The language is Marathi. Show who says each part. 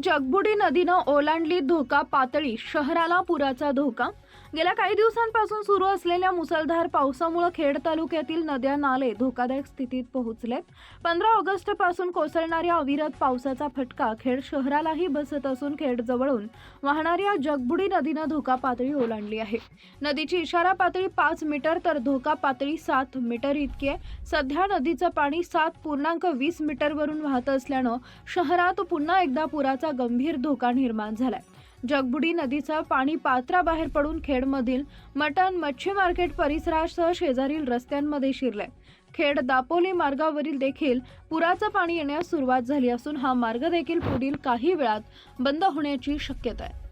Speaker 1: जगबुडी नदीनं ओलांडली धोका पातळी, शहराला पुराचा धोका। गेल्या काही दिवसांपासून सुरू असलेल्या मुसळधार पावसामुळे खेड तालुक्यातील नद्या नाले धोकादायक स्थितीत पोहोचलेत। 15 ऑगस्ट पासून कोसळणाऱ्या अविरत पावसाचा फटका खेड शहरालाही बसत असून खेड जवळून वाहणाऱ्या जगबुडी नदीनं धोका पातळी ओलांडली आहे। नदीची इशारा पातळी 5 मीटर तर धोका पातळी 7 मीटर इतकी आहे। सध्या नदीचं पाणी 7.20 मीटरवरून वाहत असल्यानं शहरात पुन्हा एकदा पुराचा गंभीर धोका निर्माण झालाय। जगबुडी नदीचं पाणी पात्राबाहेर पडून खेडमधील मटण मच्छी मार्केट परिसरासह शेजारील रस्त्यांमध्ये शिरलंय। खेड दापोली मार्गावरील देखील पुराचं पाणी येण्यास सुरुवात झाली असून हा मार्ग देखील पुढील काही वेळात बंद होण्याची शक्यता आहे।